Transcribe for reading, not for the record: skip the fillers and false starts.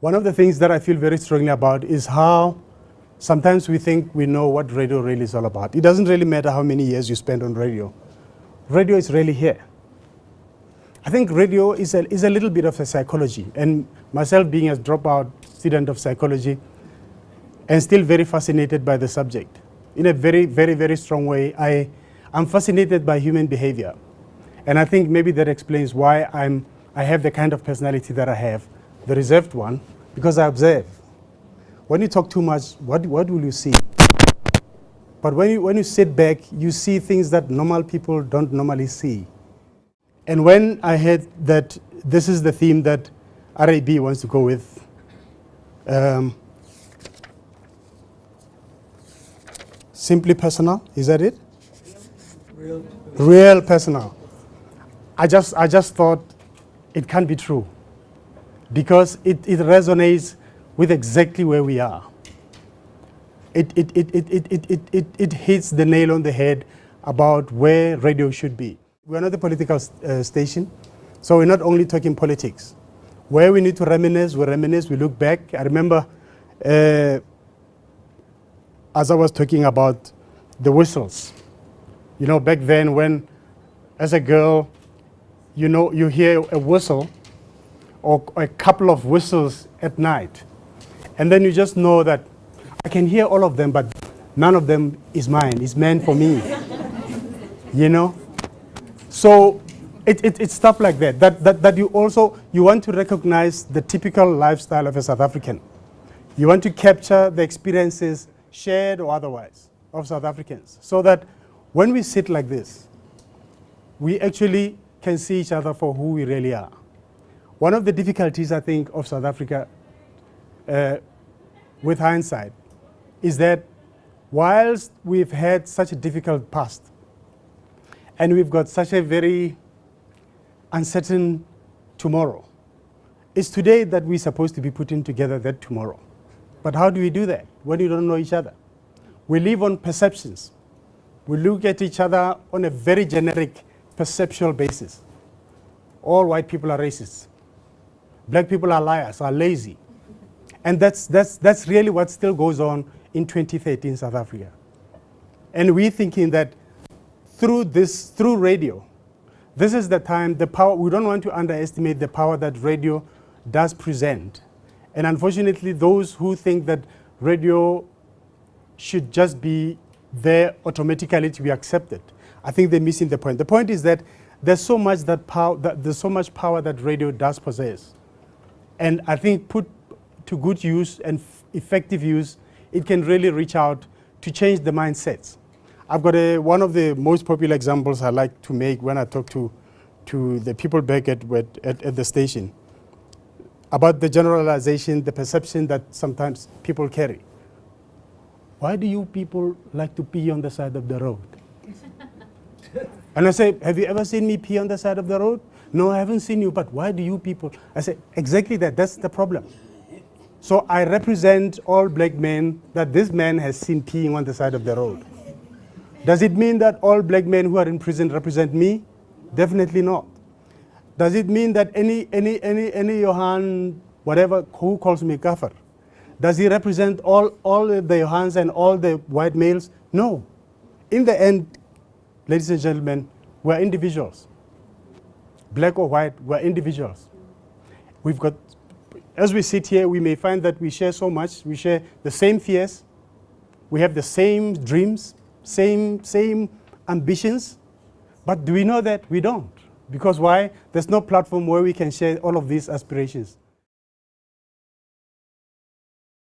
One of the things that I feel very strongly about is how sometimes we think we know what radio really is all about. It doesn't really matter how many years you spend on radio. Radio is really here. I think radio is a little bit of a psychology, and myself being a dropout student of psychology and still very fascinated by the subject. In a very, very, very strong way, I'm fascinated by human behavior. And I think maybe that explains why I have the kind of personality that I have, the reserved one, because I observe. When you talk too much, what will you see? But when you sit back, you see things that normal people don't normally see. And when I heard that this is the theme that RAB wants to go with, simply personal, is that it? Real personal. I just thought it can't be true, because it resonates with exactly where we are. It hits the nail on the head about where radio should be. We're not a political station, so we're not only talking politics. Where we need to reminisce, we reminisce, we look back. I remember, as I was talking about the whistles, you know, back then when, as a girl, you know, you hear a whistle or a couple of whistles at night, and then you just know that I can hear all of them, but none of them is mine, is meant for me, you know? So it's stuff like that you want to recognize the typical lifestyle of a South African. You want to capture the experiences, shared or otherwise, of South Africans, so that when we sit like this, we actually can see each other for who we really are. One of the difficulties, I think, of South Africa, with hindsight, is that whilst we've had such a difficult past, and we've got such a very uncertain tomorrow, it's today that we're supposed to be putting together that tomorrow. But how do we do that when you don't know each other? We live on perceptions. We look at each other on a very generic perceptual basis. All white people are racist. Black people are liars, are lazy. And that's really what still goes on in 2013 South Africa. And we're thinking that through radio, this is the time, the power, we don't want to underestimate the power that radio does present. And unfortunately, those who think that radio should just be there automatically to be accepted, I think they're missing the point. The point is that there's so much power that radio does possess. And I think put to good use and effective use, it can really reach out to change the mindsets. I've got one of the most popular examples I like to make when I talk to the people back at the station about the generalization, the perception that sometimes people carry. Why do you people like to pee on the side of the road? And I say, have you ever seen me pee on the side of the road? No, I haven't seen you, but why do you people? I say, exactly that, that's the problem. So I represent all black men that this man has seen peeing on the side of the road. Does it mean that all black men who are in prison represent me? Definitely not. Does it mean that any Johan, whatever, who calls me kafir, does he represent all the Johans and all the white males? No. In the end, ladies and gentlemen, we're individuals. Black or white, we're individuals. We've got, as we sit here, we may find that we share so much. We share the same fears. We have the same dreams, same ambitions. But do we know that? We don't. Because why? There's no platform where we can share all of these aspirations.